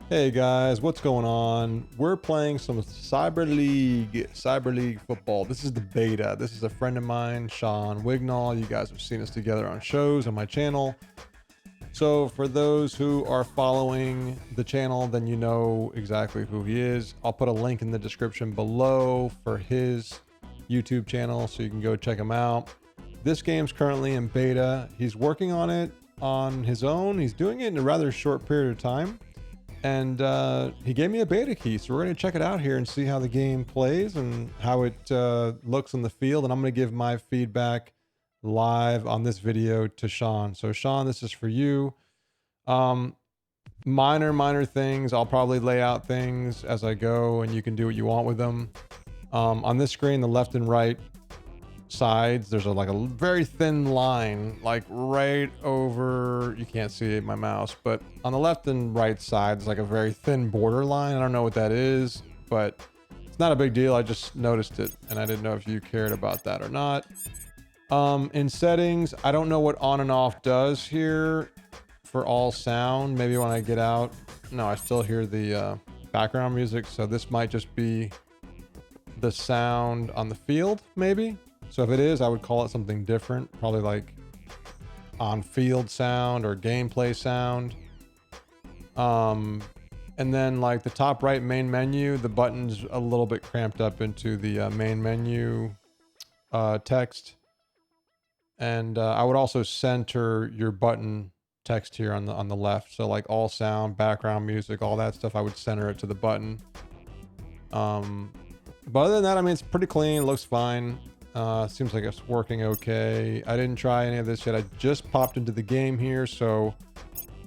Hey guys, what's going on? We're playing some Cyber League football. This is the beta. This is a friend of mine, Sean Wignall. You guys have seen us together on shows on my channel. So for those who are following the channel, then you know exactly who he is. I'll put a link in the description below for his YouTube channel so you can go check him out. This game's currently in beta. He's working on it on his own. He's doing it in a rather short period of time. And he gave me a beta key, so we're going to check it out here and see how the game plays and how it looks on the field. And I'm going to give my feedback live on this video to Sean. So Sean, this is for you. Minor things. I'll probably lay out things as I go, and you can do what you want with them. On this screen, the left and right sides, there's like a very thin line, like right over, you can't see my mouse, but on the left and right sides, like a very thin border line. I don't know what that is, but it's not a big deal. I just noticed it and I didn't know if you cared about that or not. In settings, I don't know what on and off does here for all sound. Maybe when I get out, no, I still hear the background music, so this might just be the sound on the field, maybe. So if it is, I would call it something different, probably like on-field sound or gameplay sound. And then like the top right main menu, the button's a little bit cramped up into the main menu text. And I would also center your button text here on the left. So like all sound, background music, all that stuff, I would center it to the button. But other than that, I mean, it's pretty clean, looks fine. Seems like it's working okay. I didn't try any of this yet. I just popped into the game here, so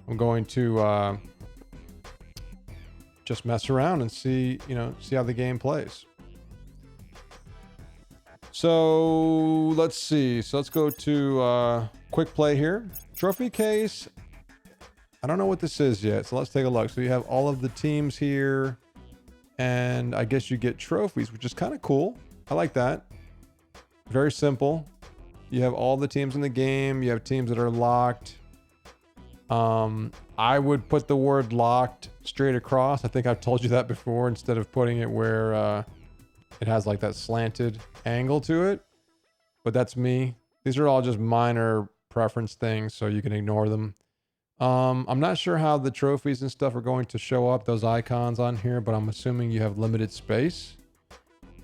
I'm going to just mess around and see how the game plays. So let's see. So let's go to quick play here. Trophy case. I don't know what this is yet, so let's take a look. So you have all of the teams here, and I guess you get trophies, which is kind of cool. I like that. Very simple. You have all the teams in the game. You have teams that are locked. I would put the word locked straight across. I think I've told you that before, instead of putting it where it has like that slanted angle to it. But that's me. These are all just minor preference things, so you can ignore them. I'm not sure how the trophies and stuff are going to show up, those icons on here, but I'm assuming you have limited space.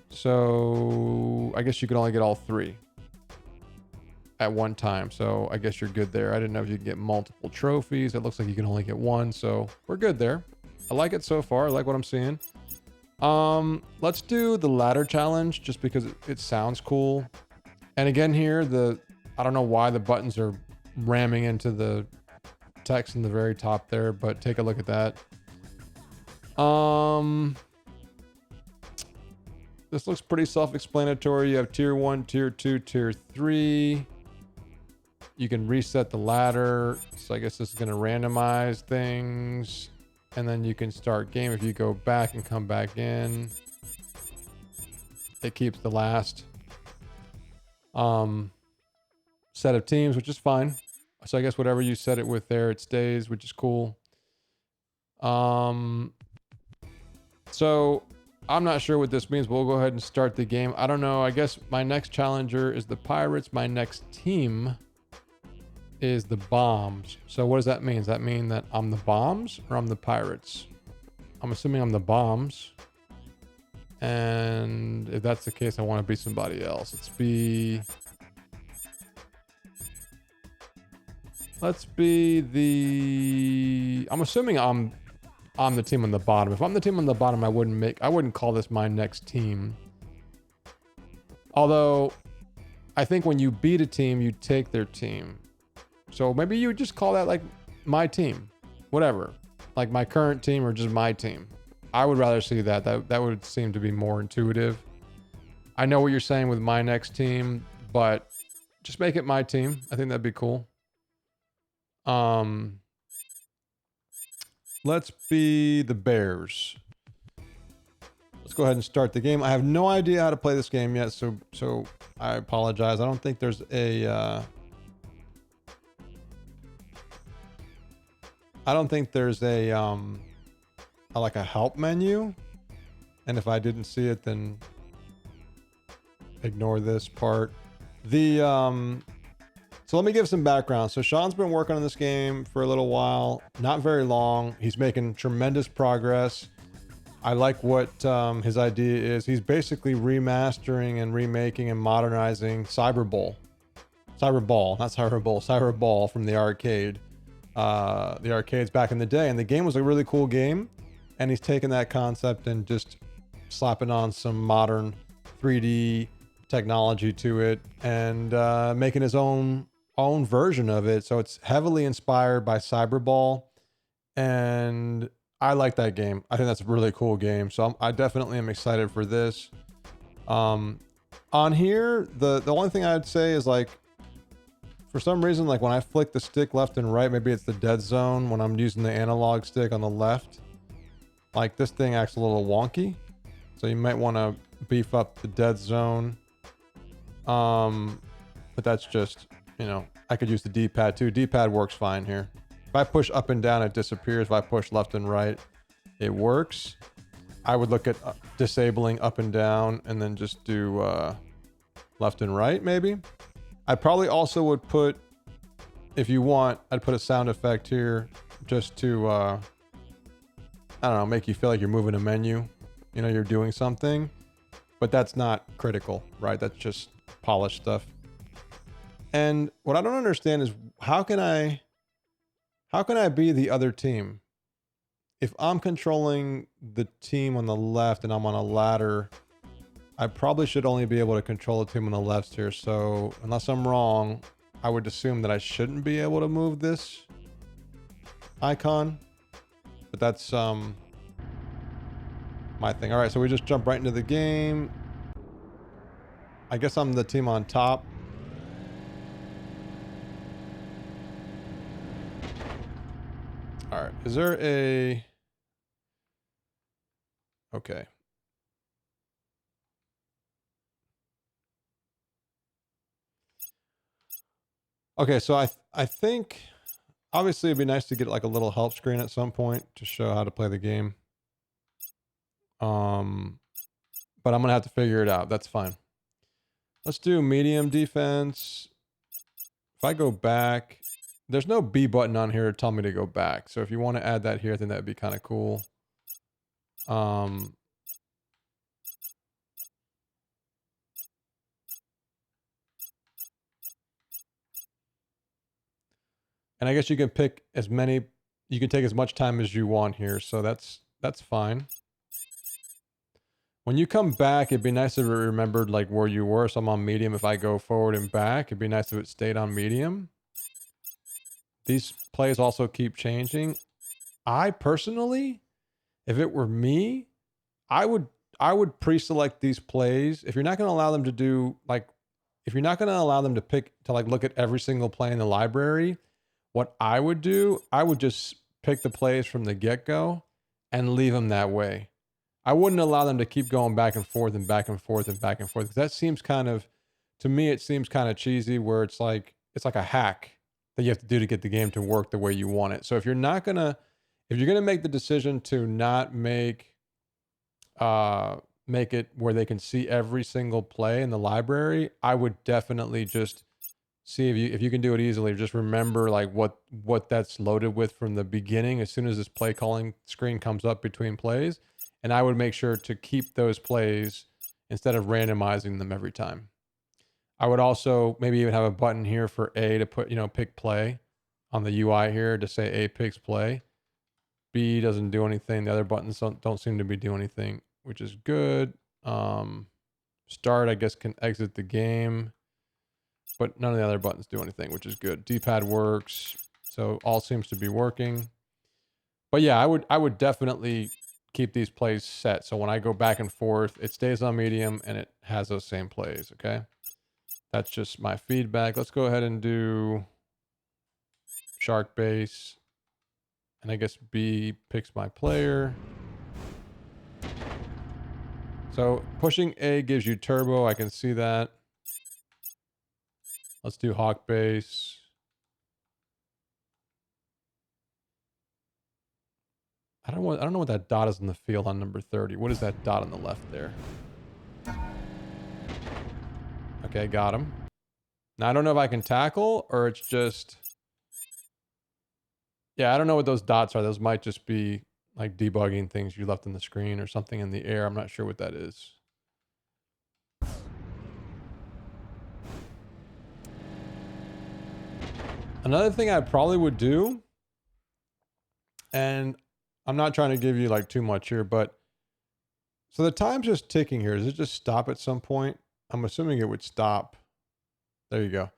So I guess you can only get all three at one time. So I guess you're good there. I didn't know if you could get multiple trophies. It looks like you can only get one. So we're good there. I like it so far. I like what I'm seeing. Let's do the ladder challenge just because it sounds cool. And again here, I don't know why the buttons are ramming into the text in the very top there, but take a look at that. This looks pretty self-explanatory. You have tier 1, tier 2, tier 3. You can reset the ladder. So I guess this is going to randomize things. And then you can start game. If you go back and come back in, it keeps the last set of teams, which is fine. So I guess whatever you set it with there, it stays, which is cool. So I'm not sure what this means, but we'll go ahead and start the game. I don't know. I guess my next challenger is the Pirates. My next team is the Bombs. So what does that mean? Does that mean that I'm the Bombs or I'm the Pirates? I'm assuming I'm the Bombs. And if that's the case, I want to be somebody else. Let's be the... I'm assuming I'm the team on the bottom. If I'm the team on the bottom, I wouldn't call this my next team. Although I think when you beat a team, you take their team. So maybe you would just call that like my team, whatever, like my current team or just my team. I would rather see that. That would seem to be more intuitive. I know what you're saying with my next team, but just make it my team. I think that'd be cool. Let's be the Bears. Let's go ahead and start the game. I have no idea how to play this game yet, so I apologize. I don't think there's a I don't think there's a like a help menu. And if I didn't see it, then ignore this part. So let me give some background. So Sean's been working on this game for a little while, not very long. He's making tremendous progress. I like what his idea is. He's basically remastering and remaking and modernizing Cyberball. Cyberball, not Cyberball, Cyberball from the arcade. The arcades back in the day. And the game was a really cool game. And he's taken that concept and just slapping on some modern 3D technology to it and making his own version of it. So it's heavily inspired by Cyberball. And I like that game. I think that's a really cool game. So I definitely am excited for this. On here, the only thing I'd say is like, for some reason, like when I flick the stick left and right, maybe it's the dead zone when I'm using the analog stick on the left. Like this thing acts a little wonky. So you might want to beef up the dead zone. But that's just, you know, I could use the D-pad too. D-pad works fine here. If I push up and down, it disappears. If I push left and right, it works. I would look at disabling up and down and then just do left and right maybe. I probably also would put, if you want, I'd put a sound effect here just to, I don't know, make you feel like you're moving a menu. You know, you're doing something, but that's not critical, right? That's just polished stuff. And what I don't understand is how can I be the other team? If I'm controlling the team on the left and I'm on a ladder, I probably should only be able to control the team on the left here. So unless I'm wrong, I would assume that I shouldn't be able to move this icon, but that's my thing. All right, so we just jump right into the game. I guess I'm the team on top. All right, is there a... Okay. Okay, so I think obviously it'd be nice to get like a little help screen at some point to show how to play the game. But I'm gonna have to figure it out. That's fine. Let's do medium defense. If I go back, there's no B button on here to tell me to go back. So if you want to add that here, I think that'd be kind of cool. And I guess you can pick as many, you can take as much time as you want here. So that's fine. When you come back, it'd be nice if it remembered like where you were. So I'm on medium. If I go forward and back, it'd be nice if it stayed on medium. These plays also keep changing. I personally, if it were me, I would pre-select these plays. If you're not going to allow them to do like, if you're not going to allow them to pick to like look at every single play in the library, what I would do, I would just pick the plays from the get-go and leave them that way. I wouldn't allow them to keep going back and forth and back and forth and back and forth. Because that seems kind of, to me, it seems kind of cheesy where it's like a hack that you have to do to get the game to work the way you want it. So if you're going to make the decision to not make it where they can see every single play in the library, I would definitely just see if you can do it easily. Just remember like what that's loaded with from the beginning as soon as this play calling screen comes up between plays. And I would make sure to keep those plays instead of randomizing them every time. I would also maybe even have a button here for A to put, pick play on the UI here to say A picks play. B doesn't do anything. The other buttons don't seem to be doing anything, which is good. Start, I guess, can exit the game, but none of the other buttons do anything, which is good. D-pad works, so all seems to be working. But yeah, I would definitely keep these plays set. So when I go back and forth, it stays on medium and it has those same plays, okay? That's just my feedback. Let's go ahead and do shark base. And I guess B picks my player. So pushing A gives you turbo. I can see that. Let's do hawk base. I don't know what that dot is in the field on number 30. What is that dot on the left there? Okay, got him. Now I don't know if I can tackle or it's just... Yeah, I don't know what those dots are. Those might just be like debugging things you left on the screen or something in the air. I'm not sure what that is. Another thing I probably would do, and I'm not trying to give you like too much here, but so the time's just ticking here. Does it just stop at some point? I'm assuming it would stop. There you go.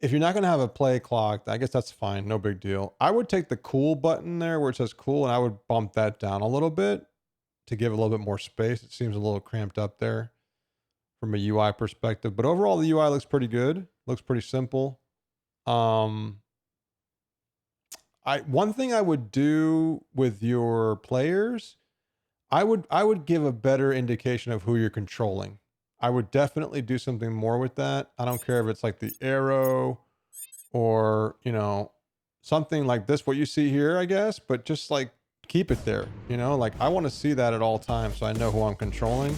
If you're not going to have a play clock, I guess that's fine. No big deal. I would take the cool button there where it says cool, and I would bump that down a little bit to give a little bit more space. It seems a little cramped up there from a UI perspective, but overall the UI looks pretty good. Looks pretty simple. One thing I would do with your players, I would give a better indication of who you're controlling. I would definitely do something more with that. I don't care if it's like the arrow or, you know, something like this, what you see here, I guess, but just like keep it there, you know, like I want to see that at all times so I know who I'm controlling.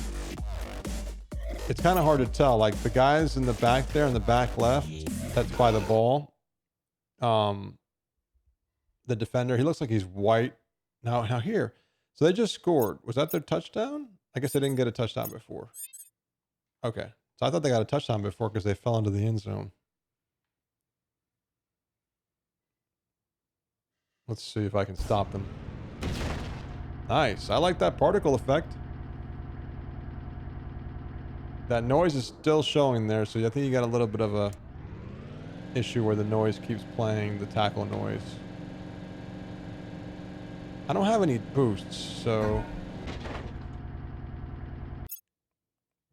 It's kind of hard to tell, like the guys in the back there in the back left, that's by the ball. The defender, he looks like he's white. Now here. So they just scored. Was that their touchdown? I guess they didn't get a touchdown before. Okay. So I thought they got a touchdown before because they fell into the end zone. Let's see if I can stop them. Nice. I like that particle effect. That noise is still showing there, so I think you got a little bit of a issue where the noise keeps playing, the tackle noise. I don't have any boosts, so...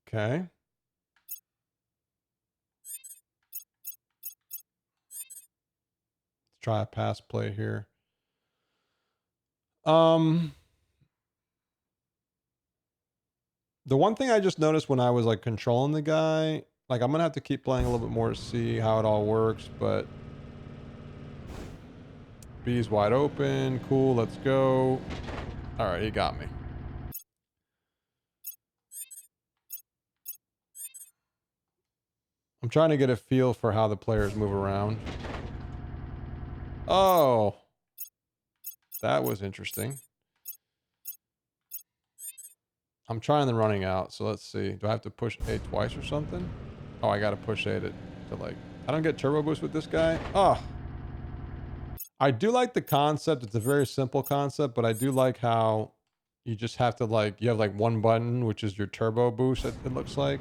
Okay. Let's try a pass play here. The one thing I just noticed when I was like controlling the guy, like I'm gonna have to keep playing a little bit more to see how it all works, but B's wide open. Cool, let's go. All right, he got me. I'm trying to get a feel for how the players move around. Oh, that was interesting. I'm trying the running out, so let's see. Do I have to push A twice or something? Oh, I gotta push A to like... I don't get turbo boost with this guy? Oh. I do like the concept. It's a very simple concept, but I do like how you just have to like... You have like one button, which is your turbo boost, it looks like.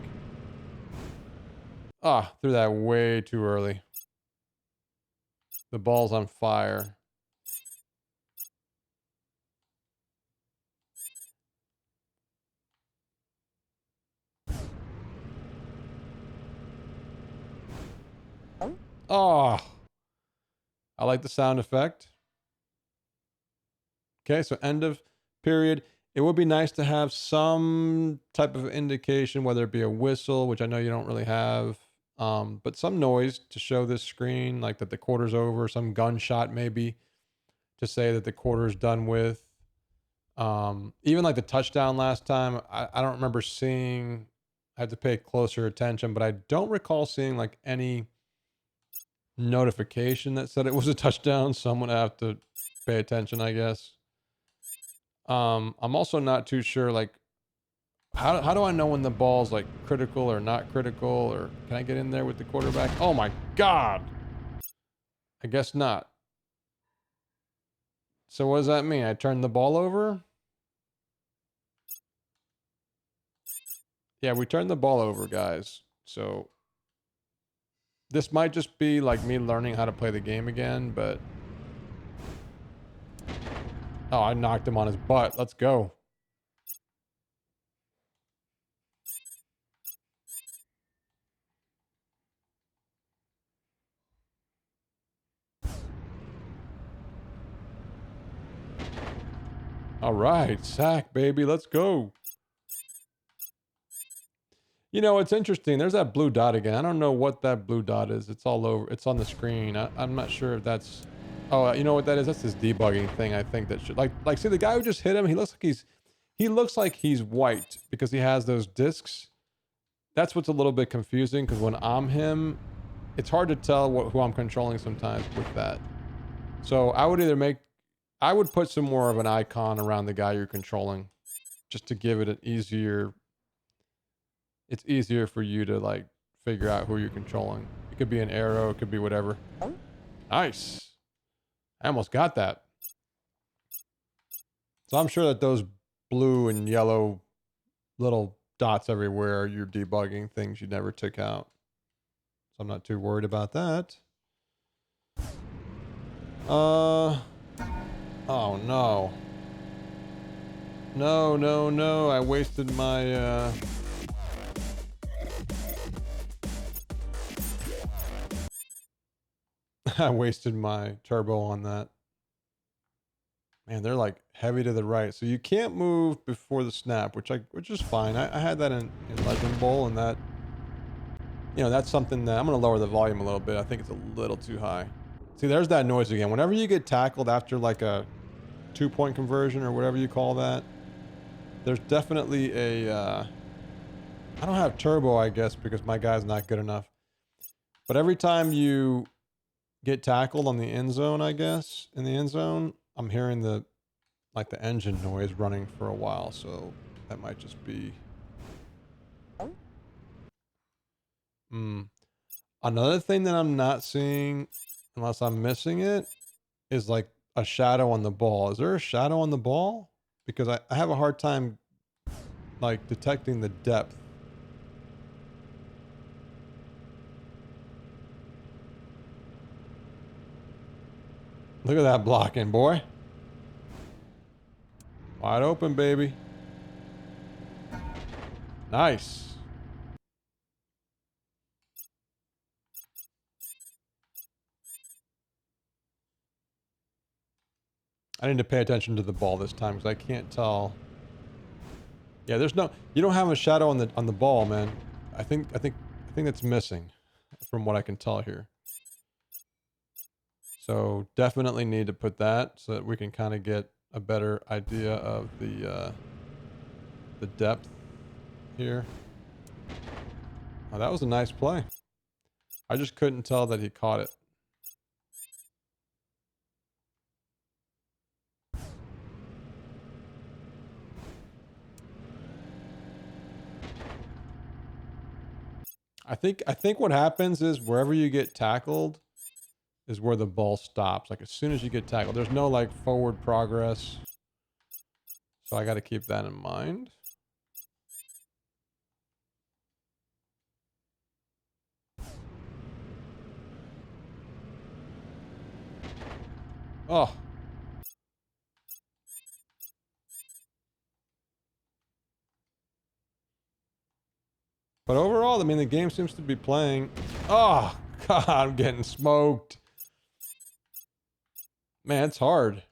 Ah, threw that way too early. The ball's on fire. Oh, I like the sound effect. Okay, so end of period. It would be nice to have some type of indication, whether it be a whistle, which I know you don't really have, but some noise to show this screen, like that the quarter's over, some gunshot maybe to say that the quarter's done with. Even like the touchdown last time, I don't remember seeing, I had to pay closer attention, but I don't recall seeing like any notification that said it was a touchdown. Someone have to pay attention, I guess. I'm also not too sure, like, how do I know when the ball's like critical or not critical, or can I get in there with the quarterback? Oh my God. I guess not. So what does that mean? I turned the ball over? Yeah, we turned the ball over, guys. So this might just be like me learning how to play the game again, but... Oh, I knocked him on his butt. Let's go. All right, sack, baby. Let's go. You know, it's interesting. There's that blue dot again. I don't know what that blue dot is. It's all over. It's on the screen. I'm not sure if that's Oh, you know what that is? That's this debugging thing. I think that should like see the guy who just hit him. He looks like he's white because he has those discs. That's what's a little bit confusing because when I'm him, it's hard to tell who I'm controlling sometimes with that. So I would put some more of an icon around the guy you're controlling, just to give it an easier. It's easier for you to like figure out who you're controlling. It could be an arrow, it could be whatever. Nice. I almost got that. So I'm sure that those blue and yellow little dots everywhere are your debugging things you never took out. So I'm not too worried about that. Oh no. No. I wasted my, I wasted my turbo on that. Man, they're like heavy to the right. So you can't move before the snap, which is fine. I had that in Legend Bowl, and that, you know, that's something that I'm going to lower the volume a little bit. I think it's a little too high. See, there's that noise again. Whenever you get tackled after like a 2-point conversion or whatever you call that, there's definitely a, I don't have turbo, I guess, because my guy's not good enough. But every time you get tackled on the end zone, I guess, in the end zone, I'm hearing the engine noise running for a while, so that might just be. Another thing that I'm not seeing, unless I'm missing it, is like a shadow on the ball. Is there a shadow on the ball? Because I have a hard time like detecting the depth. Look at that blocking, boy. Wide open, baby. Nice. I need to pay attention to the ball this time because I can't tell. Yeah, you don't have a shadow on the ball, man. I think that's missing from what I can tell here. So definitely need to put that so that we can kind of get a better idea of the depth here. Oh, that was a nice play. I just couldn't tell that he caught it. I think what happens is wherever you get tackled is where the ball stops. Like as soon as you get tackled, there's no like forward progress. So I got to keep that in mind. Oh. But overall, I mean, the game seems to be playing. Oh, God, I'm getting smoked. Man, it's hard.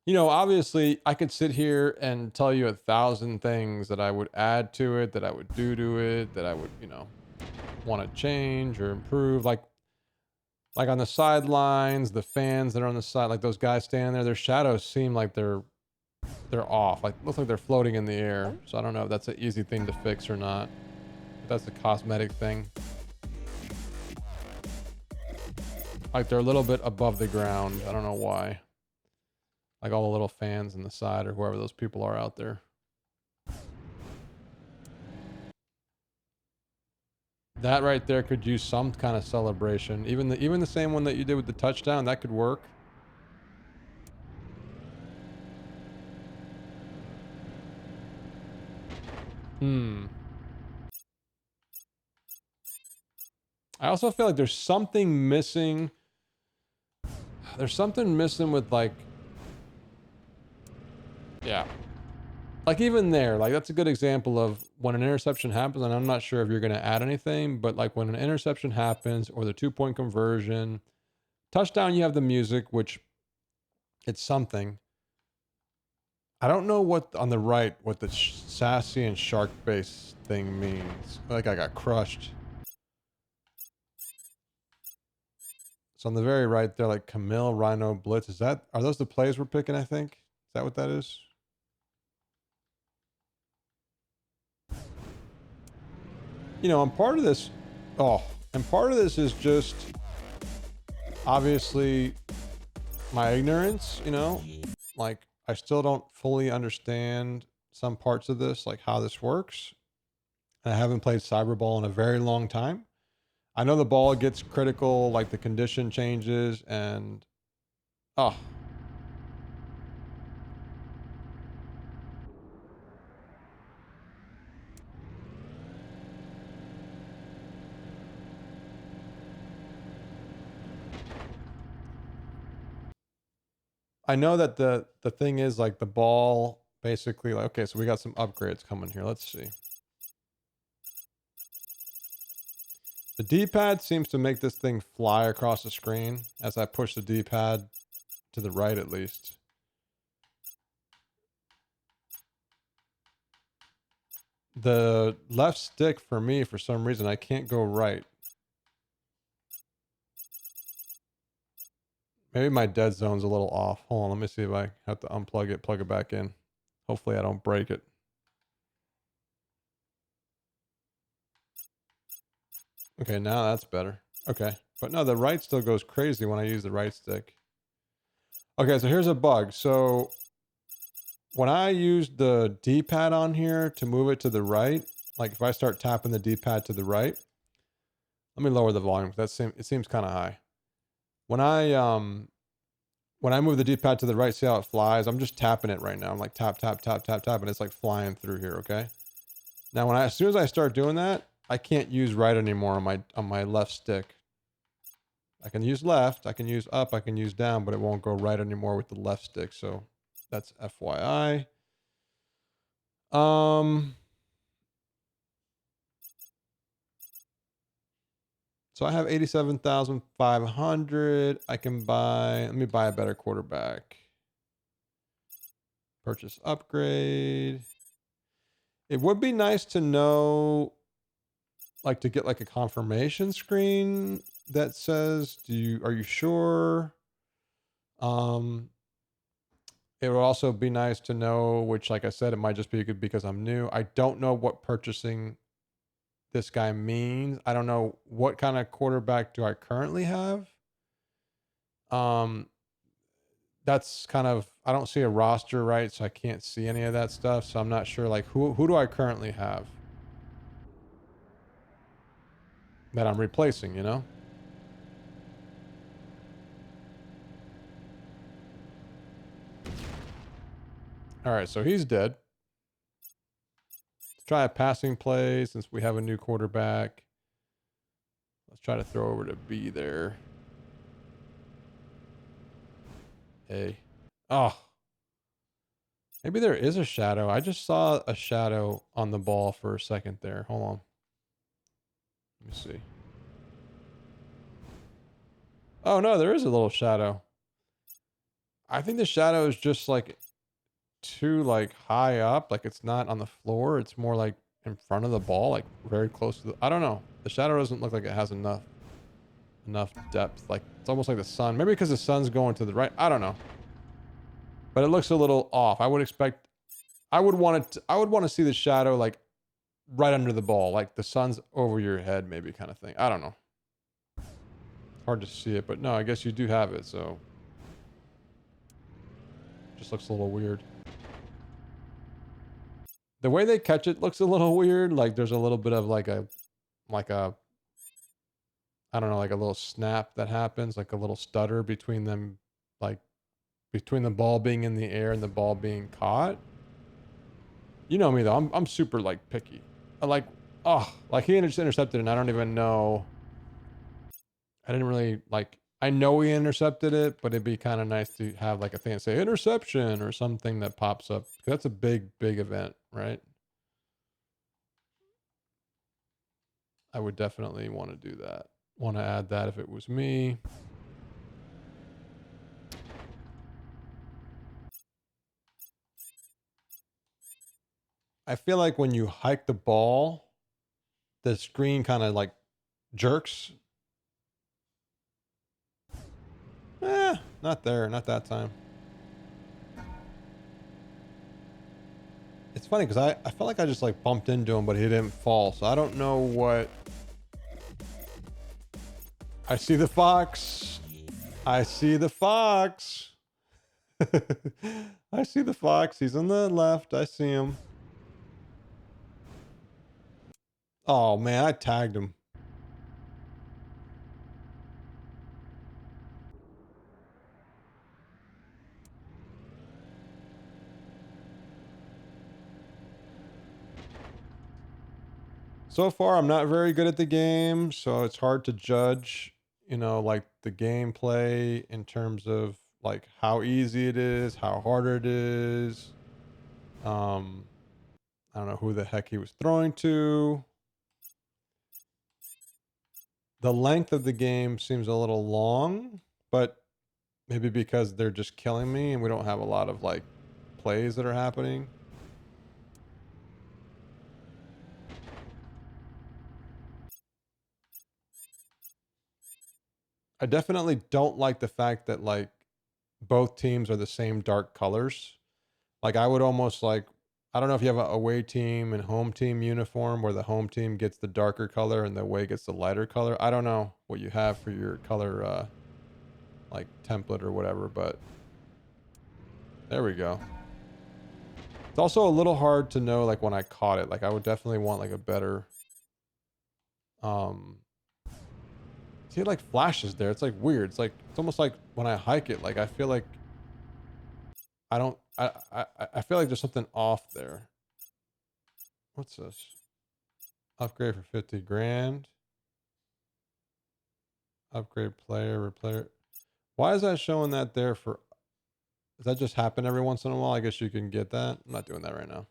You know, obviously, I could sit here and tell you 1,000 things that I would add to it, that I would do to it, that I would, you know, want to change or improve. Like on the sidelines, the fans that are on the side, like those guys standing there, their shadows seem like they're off. Like looks like they're floating in the air. So I don't know if that's an easy thing to fix or not. If that's a cosmetic thing. Like they're a little bit above the ground. I don't know why. Like all the little fans in the side or whoever those people are out there. That right there could use some kind of celebration. Even the same one that you did with the touchdown, that could work. I also feel like there's something missing. There's something missing with like, yeah. Like even there, like that's a good example of when an interception happens, and I'm not sure if you're going to add anything, but like when an interception happens or the 2-point conversion, touchdown, you have the music, which it's something. I don't know what on the right, what the sassy and shark base thing means. Like I got crushed. So on the very right there, like Camille, Rhino, Blitz. Are those the plays we're picking, I think? Is that what that is? You know, and part of this, and part of this is just obviously my ignorance, you know, like I still don't fully understand some parts of this, like how this works. And I haven't played Cyberball in a very long time. I know the ball gets critical, like the condition changes and, oh, I know that the thing is like the ball basically like, okay, so we got some upgrades coming here. Let's see. The D-pad seems to make this thing fly across the screen as I push the D-pad to the right at least. The left stick for me, for some reason, I can't go right. Maybe my dead zone's a little off. Hold on, let me see if I have to unplug it, plug it back in. Hopefully I don't break it. Okay, now that's better. Okay, but no, the right still goes crazy when I use the right stick. Okay, so here's a bug. So when I use the D-pad on here to move it to the right, like if I start tapping the D-pad to the right, let me lower the volume. It seems kind of high. When I move the D-pad to the right, see how it flies? I'm just tapping it right now. I'm like tap, tap, tap, tap, tap, and it's like flying through here, okay? Now as soon as I start doing that, I can't use right anymore on my left stick. I can use left, I can use up, I can use down, but it won't go right anymore with the left stick. So that's FYI. So I have 87,500. I can let me buy a better quarterback. Purchase upgrade. It would be nice to know, like to get like a confirmation screen that says, are you sure? It would also be nice to know, which like I said, it might just be good because I'm new. I don't know what purchasing this guy means. I don't know what kind of quarterback do I currently have. That's kind of, I don't see a roster, right? So I can't see any of that stuff. So I'm not sure like who do I currently have that I'm replacing, you know? All right, so he's dead. Let's try a passing play since we have a new quarterback. Let's try to throw over to B there. A. Oh. Maybe there is a shadow. I just saw a shadow on the ball for a second there. Hold on. Let me see. Oh, no, there is a little shadow. I think the shadow is just like too like high up. Like it's not on the floor. It's more like in front of the ball, like very close to the, I don't know. The shadow doesn't look like it has enough depth. Like it's almost like the sun. Maybe because the sun's going to the right. I don't know. But it looks a little off. I would want to see the shadow like right under the ball, like the sun's over your head, maybe kind of thing. I don't know. Hard to see it, but no, I guess you do have it, so just looks a little weird. The way they catch it looks a little weird. Like there's a little bit of like a I don't know, like a little snap that happens, like a little stutter between them, like between the ball being in the air and the ball being caught. You know me though, I'm super like picky. I like, like he intercepted and I don't even know. I didn't really like, I know he intercepted it, but it'd be kind of nice to have like a thing that say interception or something that pops up. That's a big event, right? I would definitely want to do that. Want to add that if it was me. I feel like when you hike the ball, the screen kind of like jerks. Not there, not that time. It's funny because I felt like I just like bumped into him, but he didn't fall. So I don't know what. I see the fox. I see the fox. I see the fox. He's on the left. I see him. Oh man, I tagged him. So far, I'm not very good at the game, so it's hard to judge, you know, like the gameplay in terms of like how easy it is, how hard it is. Um, I don't know who the heck he was throwing to. The length of the game seems a little long, but maybe because they're just killing me and we don't have a lot of like plays that are happening. I definitely don't like the fact that like both teams are the same dark colors. Like I would almost like, I don't know if you have a away team and home team uniform where the home team gets the darker color and the away gets the lighter color. I don't know what you have for your color like template or whatever, but there we go. It's also a little hard to know like when I caught it. Like I would definitely want like a better um see like flashes there. It's like weird. It's like it's almost like when I hike it, like I feel like I don't I feel like there's something off there. What's this? Upgrade for 50 grand. Upgrade player, replayer. Why is that showing that there for? Does that just happen every once in a while? I guess you can get that. I'm not doing that right now.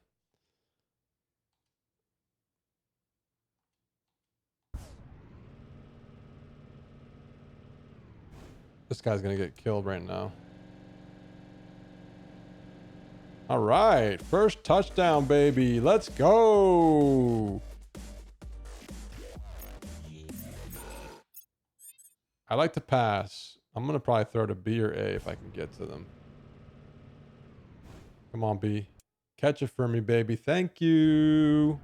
This guy's gonna get killed right now. All right, first touchdown, baby. Let's go. I like to pass. I'm gonna probably throw to B or A if I can get to them. Come on, B. Catch it for me, baby. Thank you.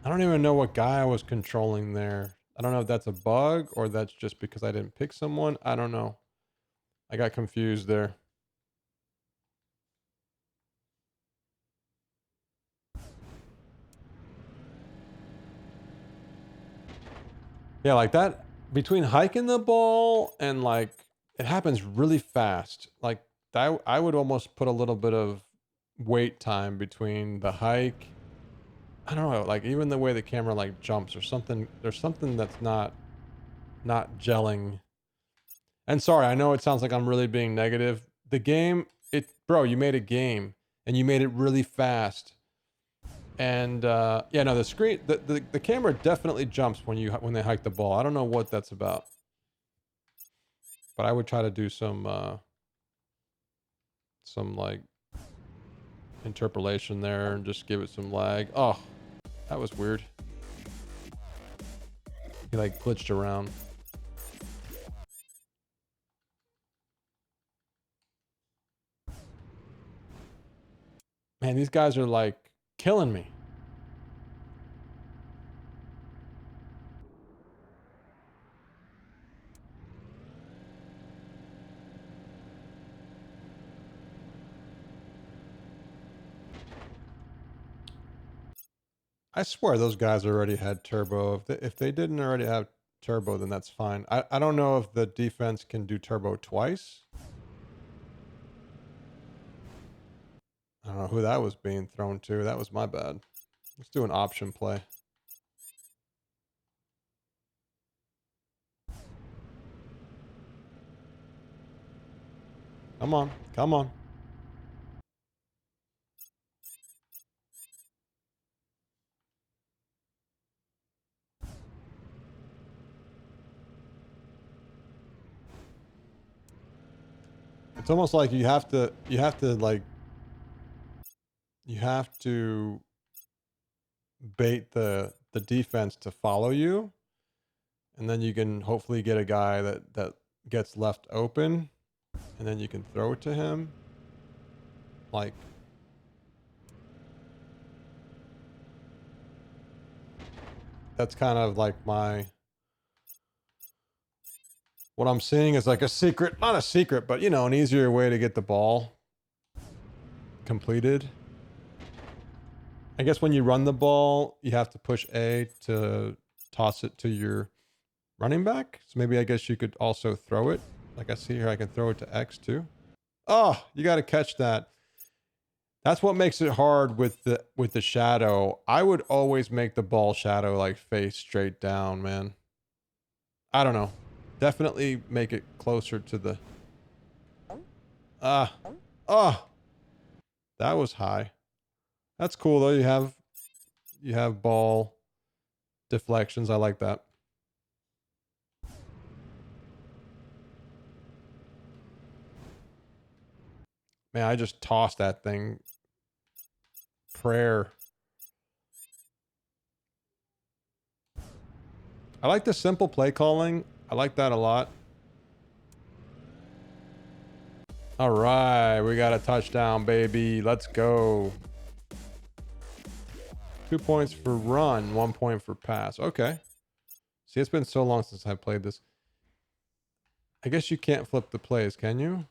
I don't even know what guy I was controlling there. I don't know if that's a bug or that's just because I didn't pick someone. I don't know. I got confused there. Yeah, like that between hiking the ball and like it happens really fast. Like I would almost put a little bit of wait time between the hike. I don't know, like even the way the camera like jumps or something. There's something that's not gelling. And sorry, I know it sounds like I'm really being negative. The game, bro, you made a game and you made it really fast. And yeah, no, the screen, the camera definitely jumps when they hike the ball. I don't know what that's about, but I would try to do some like interpolation there and just give it some lag. Oh, that was weird. He like glitched around. Man, these guys are like killing me. I swear those guys already had turbo. If they didn't already have turbo, then that's fine. I don't know if the defense can do turbo twice. I don't know who that was being thrown to. That was my bad. Let's do an option play. Come on. Come on. It's almost like you have to bait the defense to follow you, and then you can hopefully get a guy that gets left open, and then you can throw it to him. Like, that's kind of like what I'm seeing is like a secret, not a secret, but you know, an easier way to get the ball completed. I guess when you run the ball, you have to push A to toss it to your running back. So maybe I guess you could also throw it. Like I see here, I can throw it to X too. Oh, you got to catch that. That's what makes it hard with the shadow. I would always make the ball shadow like face straight down, man. I don't know. Definitely make it closer to the... that was high. That's cool though. You have ball deflections. I like that. Man, I just tossed that thing. Prayer. I like the simple play calling. I like that a lot. All right, we got a touchdown, baby. Let's go. 2 points for run, 1 point for pass. Okay. See, it's been so long since I played this. I guess you can't flip the plays, can you?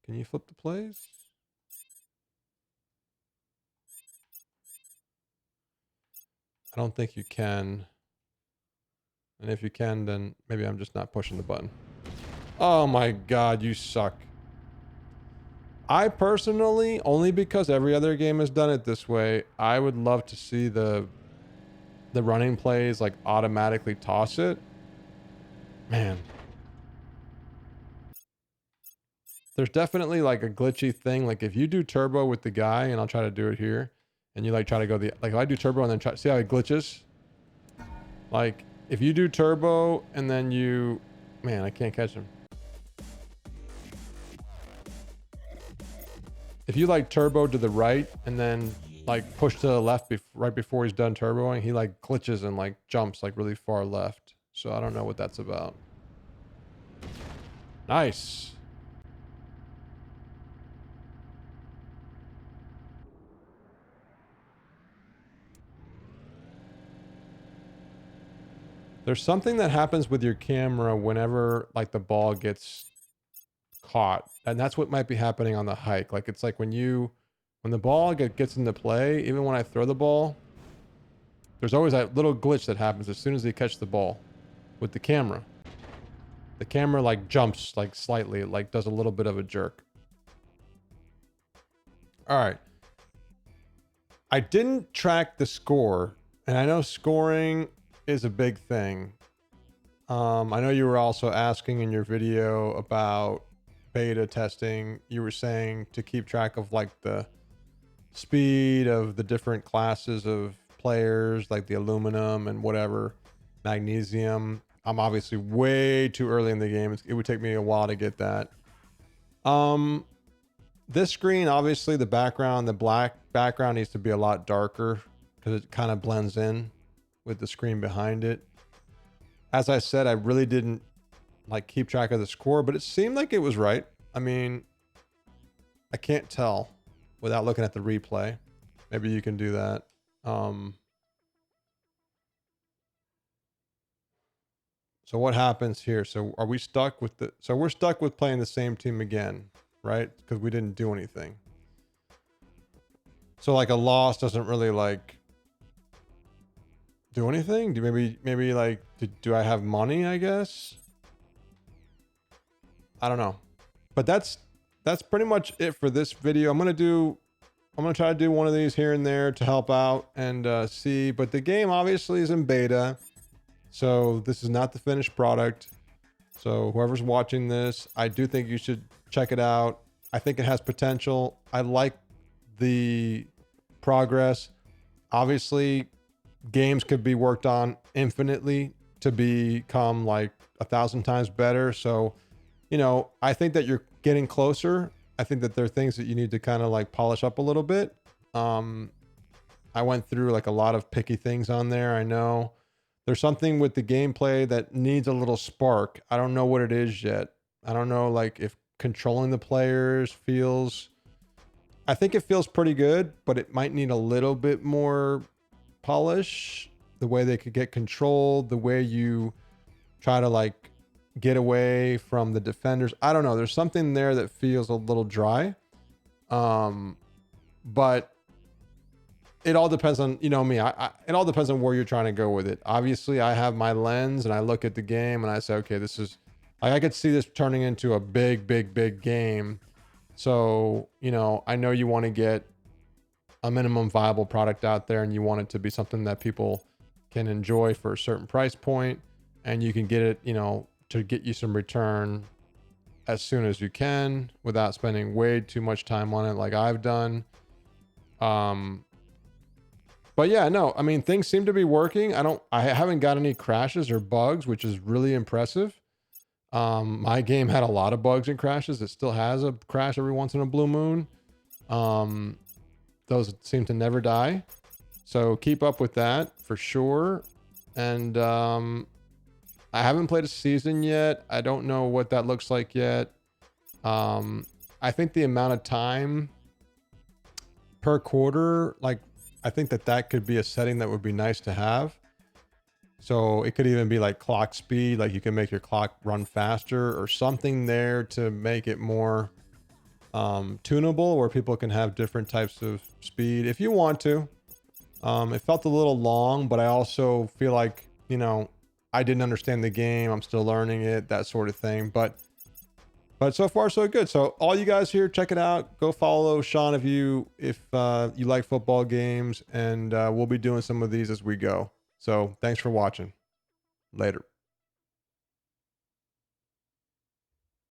Can you flip the plays? I don't think you can. And if you can, then maybe I'm just not pushing the button. Oh my God, you suck. I personally, only because every other game has done it this way, I would love to see the running plays like automatically toss it. Man. There's definitely like a glitchy thing. Like if you do turbo with the guy, and I'll try to do it here, and you like try to go like if I do turbo and then try, see how it glitches? Like if you do turbo and then you, man, I can't catch him. If you like turbo to the right and then like push to the left right before he's done turboing, he like glitches and like jumps like really far left. So I don't know what that's about. Nice. There's something that happens with your camera whenever like the ball gets caught, and that's what might be happening on the hike. Like it's like when the ball gets into play, even when I throw the ball, there's always that little glitch that happens as soon as they catch the ball with the camera. The camera like jumps like slightly, like does a little bit of a jerk. All right. I didn't track the score, and I know scoring is a big thing. I know you were also asking in your video about beta testing. You were saying to keep track of like the speed of the different classes of players, like the aluminum and whatever, magnesium. I'm obviously way too early in the game. It would take me a while to get that. This screen, obviously the background, the black background needs to be a lot darker because it kind of blends in with the screen behind it. As I said, I really didn't like keep track of the score, but it seemed like it was right. I mean, I can't tell without looking at the replay. Maybe you can do that. So what happens here? So are we stuck with so we're stuck with playing the same team again, right? Because we didn't do anything. So like a loss doesn't really like do anything? Maybe like do I have money, I guess? I don't know. But that's pretty much it for this video. I'm gonna try to do one of these here and there to help out and see. But the game obviously is in beta, so this is not the finished product. So whoever's watching this, I do think you should check it out. I think it has potential. I like the progress. Obviously, games could be worked on infinitely to become like 1,000 times better. So you know, I think that you're getting closer. I think that there are things that you need to kind of like polish up a little bit. I went through like a lot of picky things on there. I know there's something with the gameplay that needs a little spark. I don't know what it is yet. I don't know like if controlling the players feels, I think it feels pretty good, but it might need a little bit more polish. The way they could get controlled, the way you try to like get away from the defenders. I don't know. There's something there that feels a little dry. But it all depends on, you know, me. It all depends on where you're trying to go with it. Obviously, I have my lens and I look at the game and I say, okay, this is like, I could see this turning into a big game. So, you know, I know you want to get a minimum viable product out there and you want it to be something that people can enjoy for a certain price point, and you can get it, you know, to get you some return as soon as you can without spending way too much time on it like I've done. But yeah, no, I mean, things seem to be working. I haven't got any crashes or bugs, which is really impressive. My game had a lot of bugs and crashes. It still has a crash every once in a blue moon. Those seem to never die. So keep up with that for sure. And I haven't played a season yet. I don't know what that looks like yet. I think the amount of time per quarter, like, I think that could be a setting that would be nice to have. So it could even be like clock speed, like you can make your clock run faster or something there to make it more tunable, where people can have different types of speed if you want to. It felt a little long, but I also feel like, you know, I didn't understand the game. I'm still learning it, that sort of thing. But so far so good. So all you guys here, check it out. Go follow Sean if you like football games, and we'll be doing some of these as we go. So thanks for watching. Later.